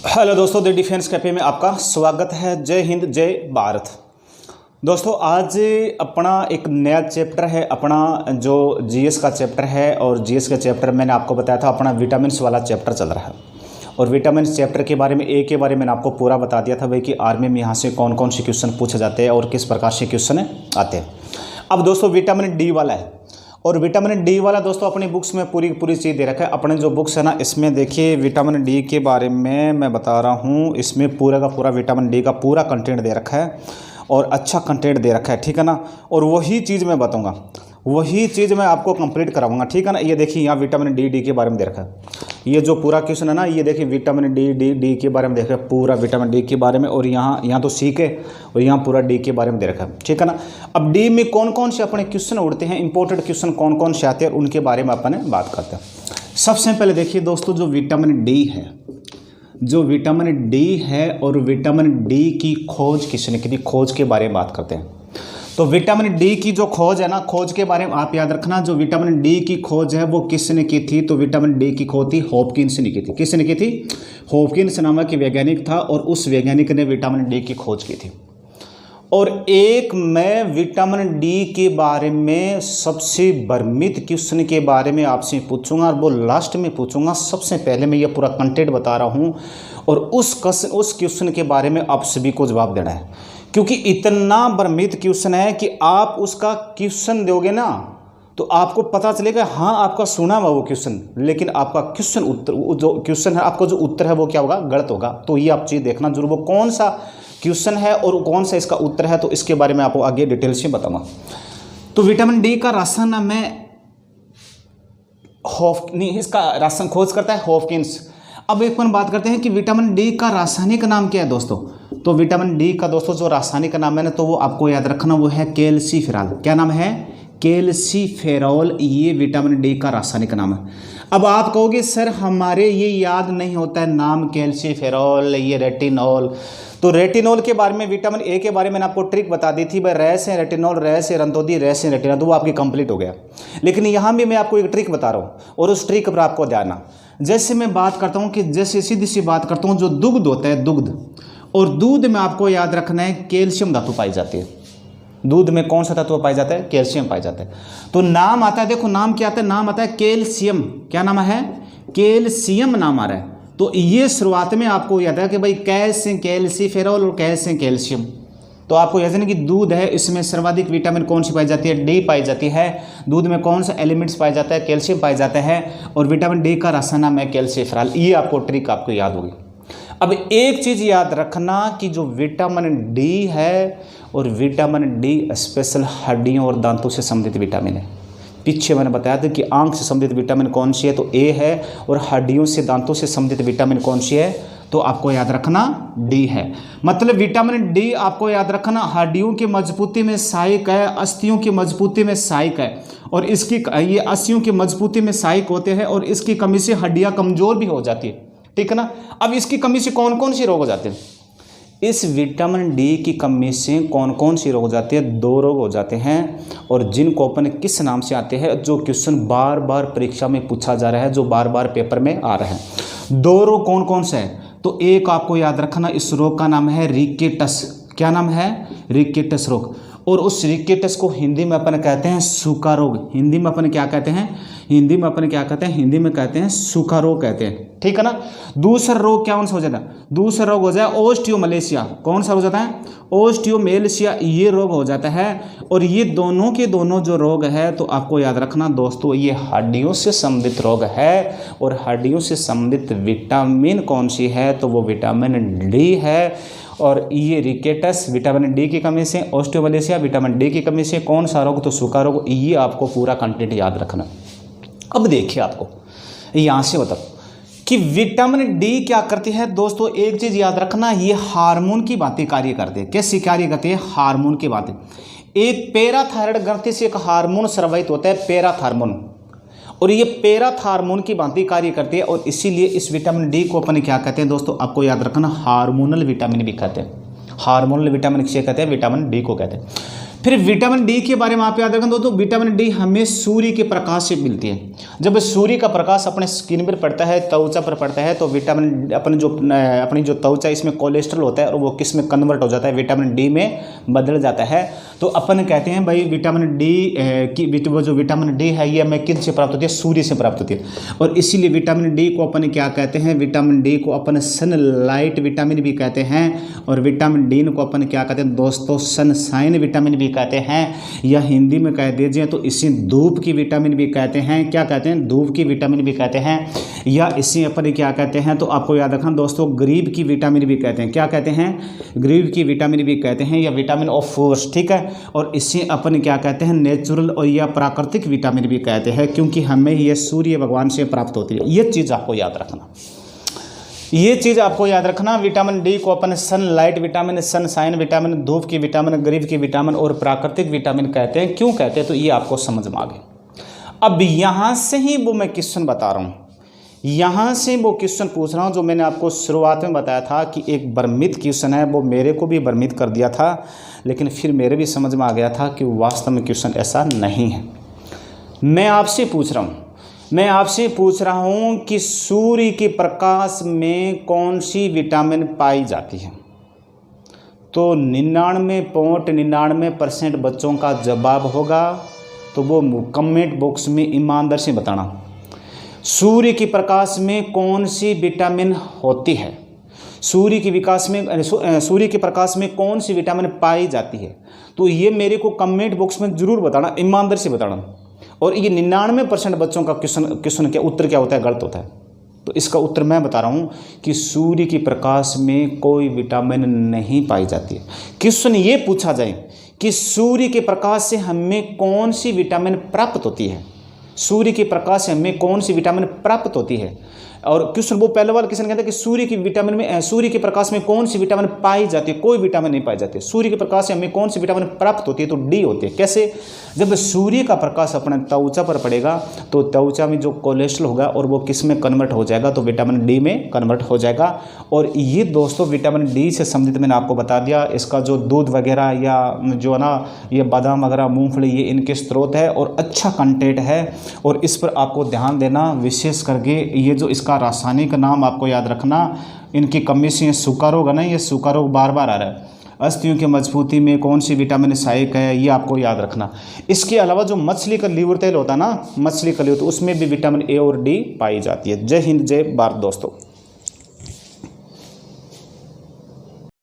Hello दोस्तों, the defence cafe में आपका स्वागत है। जय हिंद, जय भारत। दोस्तों, आज अपना एक नया चैप्टर है, अपना जो जीएस का चैप्टर है। और जीएस का चैप्टर मैंने आपको बताया था, अपना विटामिन्स वाला चैप्टर चल रहा है। और विटामिन्स चैप्टर के बारे में, ए के बारे में मैंने आपको पूरा बता दिया था भाई कि आर्मी में यहाँ से कौन कौन से क्वेश्चन पूछे जाते हैं और किस प्रकार से क्वेश्चन आते हैं। अब दोस्तों विटामिन डी वाला है, और विटामिन डी वाला दोस्तों अपनी बुक्स में पूरी चीज़ दे रखा है। अपने जो बुक्स है ना, इसमें देखिए विटामिन डी के बारे में मैं बता रहा हूँ। इसमें पूरा का पूरा विटामिन डी का पूरा कंटेंट दे रखा है और अच्छा कंटेंट दे रखा है, ठीक है ना। और वही चीज़ मैं बताऊँगा, वही चीज़ मैं आपको कंप्लीट कराऊंगा, ठीक है ना। ये देखिए यहाँ विटामिन डी के बारे में दे रखा है। ये जो पूरा क्वेश्चन है ना, ये देखिए विटामिन डी के बारे में देखा है, पूरा विटामिन डी के बारे में। और यहाँ तो सी के और यहाँ पूरा डी के बारे में दे रखा है, ठीक है ना। अब डी में कौन कौन से अपने क्वेश्चन उड़ते हैं, इंपॉर्टेंट क्वेश्चन कौन कौन से आते हैं, उनके बारे में अपने बात करते हैं। सबसे पहले देखिए दोस्तों, जो विटामिन डी है, जो विटामिन डी है और विटामिन डी की खोज किसने की थी, खोज के बारे में बात करते हैं। तो विटामिन डी की जो खोज है ना, खोज के बारे में आप याद रखना, जो विटामिन डी की खोज है वो किसने की थी। तो विटामिन डी की खोज थी हॉपकिंस ने की थी। किसने की थी? हॉपकिंस नामक वैज्ञानिक था और उस वैज्ञानिक ने विटामिन डी की खोज की थी। और एक मैं विटामिन डी के बारे में सबसे भ्रमित क्वेश्चन के बारे में आपसे पूछूंगा और वो लास्ट में पूछूंगा। सबसे पहले मैं ये पूरा कंटेंट बता रहा हूँ और उस क्वेश्चन के बारे में आप सभी को जवाब देना है, क्योंकि इतना भ्रमित क्वेश्चन है कि आप उसका क्वेश्चन दोगे ना तो आपको पता चलेगा हाँ आपका सुना हुआ वो क्वेश्चन, लेकिन आपका क्वेश्चन उत्तर, जो क्वेश्चन है आपका जो उत्तर है वो क्या होगा, गलत होगा। तो ये आप चीज़ देखना जरूर, वो कौन सा क्वेश्चन है और कौन सा इसका उत्तर है, तो इसके बारे में आपको आगे डिटेल से बताऊंगा। तो विटामिन डी का रासायनिक नाम है इसका रासायनिक खोज करता है हॉपकिंस। अब एक बार बात करते हैं कि विटामिन डी का रासायनिक नाम क्या है दोस्तों। तो विटामिन डी का दोस्तों जो रासायनिक नाम है ना, तो वो आपको याद रखना, वो है कैल्सीफेरॉल। क्या नाम है? कैल्सीफेरॉल। ये विटामिन डी का रासायनिक नाम है। अब आप कहोगे सर हमारे ये याद नहीं होता है नाम, कैल्सीफेरॉल, ये रेटिनॉल। तो रेटिनॉल के बारे में, विटामिन ए के बारे में आपको ट्रिक बता दी थी भाई, रे से रेटिनॉल, रे से रंतोदी, रे से रेटिनॉल, तो वो आपकी कंप्लीट हो गया। लेकिन यहाँ भी मैं आपको एक ट्रिक बता रहा हूँ और उस ट्रिक पर आपको ध्यान। जैसे मैं बात करता हूँ कि जैसे सीधी सी बात करता हूँ, जो दुग्ध होता है, दुग्ध, और दूध में आपको याद रखना है कैल्शियम धातु पाई जाती है। दूध में कौन सा तत्व पाया जाता है? कैल्शियम पाया जाता है। तो नाम आता है, देखो नाम क्या आता है, नाम आता है कैल्शियम। क्या नाम है? कैल्शियम नाम आ रहा है। तो ये शुरुआत में आपको याद है कि भाई कैसे कैल्सीफेरॉल और कैसे कैल्शियम। तो आपको याद है कि दूध है, इसमें सर्वाधिक विटामिन कौन सी पाई जाती है? डी पाई जाती है। दूध में कौन सा एलिमेंट्स पाया जाता है? कैल्शियम पाया जाता है। और विटामिन डी का रासायनिक नाम है कैल्सीफेरॉल। ये आपको ट्रिक आपको याद होगी। अब एक चीज़ याद रखना कि जो विटामिन डी है, और विटामिन डी स्पेशल हड्डियों और दांतों से संबंधित विटामिन है। पीछे मैंने बताया था कि आंख से संबंधित विटामिन कौन सी है, तो ए है। और हड्डियों से, दांतों से संबंधित विटामिन कौन सी है, तो आपको याद रखना डी है। मतलब विटामिन डी आपको याद रखना हड्डियों की मजबूती में सहायक है, अस्थियों की मजबूती में सहायक है। और इसकी ये अस्थियों की मजबूती में सहायक होते हैं और इसकी कमी से हड्डियां कमजोर भी हो जाती है, ठीक है ना। अब इसकी कमी से कौन कौन से रोग हो जाते हैं? इस विटामिन डी की कमी से कौन कौन सी रोग हो जाते हैं? 2 रोग हो जाते हैं, और जिनको अपन किस नाम से आते हैं, जो क्वेश्चन बार बार परीक्षा में पूछा जा रहा है, जो बार बार पेपर में आ रहे हैं। 2 रोग कौन कौन से हैं? तो एक आपको याद रखना, इस रोग का नाम है रिकेटस। क्या नाम है? रिकेटस रोग। और उस रिकेटस को हिंदी में अपन कहते हैं सूखा रोग। हिंदी में अपन क्या कहते हैं? हिंदी में अपन क्या कहते हैं? हिंदी में कहते हैं सूखा रोग कहते हैं, ठीक है ना। दूसरा रोग क्या कौन सा हो जाता है? दूसरा रोग हो जाए ओस्टियोमलेशिया। कौन सा हो जाता है? ओस्टियोमेलेशिया। ये रोग हो जाता है। और ये दोनों के दोनों जो रोग है, तो आपको याद रखना दोस्तों, ये हड्डियों से संबंधित रोग है। और हड्डियों से संबंधित विटामिन कौन सी है, तो वो विटामिन डी है। और ये रिकेटस विटामिन डी की कमी से, ओस्टियोमलेशिया विटामिन डी की कमी से, कौन सा रोग, तो सूखा रोग। ये आपको पूरा कंटेंट याद रखना। अब देखिए, आपको यहाँ से बताओ कि विटामिन डी क्या करती है दोस्तों। एक चीज़ याद रखना, ये हार्मोन की बातें कार्य करते हैं। कैसी कार्य करती है? हार्मोन की बातें। एक पैराथायराइड ग्रंथि से एक हार्मोन स्रावित होता है, पैराथार्मोन, और ये पैराथार्मोन की भांति कार्य करती है। और इसीलिए इस विटामिन डी को अपन क्या कहते हैं दोस्तों, आपको याद रखना, हार्मोनल विटामिन भी कहते हैं। हार्मोनल विटामिन किसे कहते हैं? विटामिन डी को कहते हैं। फिर विटामिन डी के बारे में आप याद रखें दोस्तों, विटामिन डी हमें सूर्य के प्रकाश से मिलती है। जब सूर्य का प्रकाश अपने स्किन पर पड़ता है, त्वचा पर पड़ता है, तो विटामिन अपनी जो त्वचा इसमें कोलेस्ट्रॉल होता है और वो किस में कन्वर्ट हो जाता है, विटामिन डी में बदल जाता है। तो अपन कहते हैं भाई विटामिन डी की वो जो विटामिन डी है ये हमें किन से प्राप्त होती है, सूर्य से प्राप्त होती है। और इसीलिए विटामिन डी को अपन क्या कहते हैं, विटामिन डी को अपन सनलाइट विटामिन भी कहते हैं, और विटामिन डी को अपन क्या कहते हैं दोस्तों, सनशाइन विटामिन भी कहते हैं, या हिंदी में कह दीजिए तो इसी धूप की विटामिन भी कहते हैं। क्या कहते हैं, धूप की विटामिन भी कहते हैं, या इसी अपन क्या कहते हैं, तो आपको याद रखना दोस्तों, गरीब की विटामिन भी कहते हैं। क्या कहते हैं, गरीब की विटामिन भी कहते हैं, या विटामिन ऑफ फोर्स, ठीक है। और इसे अपन क्या कहते हैं, नेचुरल और या प्राकृतिक विटामिन भी कहते हैं, क्योंकि हमें ये सूर्य भगवान से प्राप्त होती है। ये चीज़ आपको याद रखना, ये चीज़ आपको याद रखना। विटामिन डी को अपन सनलाइट विटामिन, सनशाइन विटामिन, धूप की विटामिन, गरीब की विटामिन और प्राकृतिक विटामिन कहते हैं। क्यों कहते हैं, तो ये आपको समझ में आ गए। अब यहाँ से ही वो मैं क्वेश्चन बता रहा हूँ, यहाँ से वो क्वेश्चन पूछ रहा हूँ जो मैंने आपको शुरुआत में बताया था कि एक भ्रमित क्वेश्चन है, वो मेरे को भी भ्रमित कर दिया था, लेकिन फिर मेरे भी समझ में आ गया था कि वास्तव में क्वेश्चन ऐसा नहीं है। मैं आपसे पूछ रहा हूँ कि सूर्य के प्रकाश में कौन सी विटामिन पाई जाती है। तो 99.99% बच्चों का जवाब होगा, तो वो कमेंट बॉक्स में ईमानदार से बताना, सूर्य के प्रकाश में कौन सी विटामिन होती है, सूर्य के प्रकाश में कौन सी विटामिन पाई जाती है। तो ये मेरे को कमेंट बॉक्स में ज़रूर बताना, ईमानदार से बताना। और ये 99% बच्चों का क्वेश्चन क्या उत्तर क्या होता है, गलत होता है। तो इसका उत्तर मैं बता रहा हूँ कि सूर्य के प्रकाश में कोई विटामिन नहीं पाई जाती है। क्वेश्चन ये पूछा जाए कि सूर्य के प्रकाश से हमें कौन सी विटामिन प्राप्त होती है, सूर्य के प्रकाश से हमें कौन सी विटामिन प्राप्त होती है, और क्वेश्चन वो पहले वाला क्वेश्चन कहता है कि सूर्य के प्रकाश में कौन सी विटामिन पाई जाती है, कोई विटामिन नहीं पाई जाती है। सूर्य के प्रकाश से हमें कौन सी विटामिन प्राप्त होती है, तो डी होती है। कैसे, जब सूर्य का प्रकाश अपने त्वचा पर पड़ेगा तो त्वचा में जो कोलेस्ट्रॉल होगा और वो किस में कन्वर्ट हो जाएगा, तो विटामिन डी में कन्वर्ट हो जाएगा। और ये दोस्तों विटामिन डी से संबंधित मैंने आपको बता दिया, इसका जो दूध वगैरह या जो है ना ये बादाम वगैरह, मूंगफली, ये इनके स्रोत है और अच्छा कंटेंट है। और इस पर आपको ध्यान देना, विशेष करके ये जो इसका रासायनिक नाम आपको याद रखना, इनकी कमी से सूखा रोग है ना, ये सूखा रोग बार बार आ रहा है। अस्थियों की मजबूती में कौन सी विटामिन सहायक है, ये आपको याद रखना। इसके अलावा जो मछली का लीवर तेल होता है ना, मछली का लीवर, तो उसमें भी विटामिन ए और डी पाई जाती है। जय हिंद, जय भारत दोस्तों।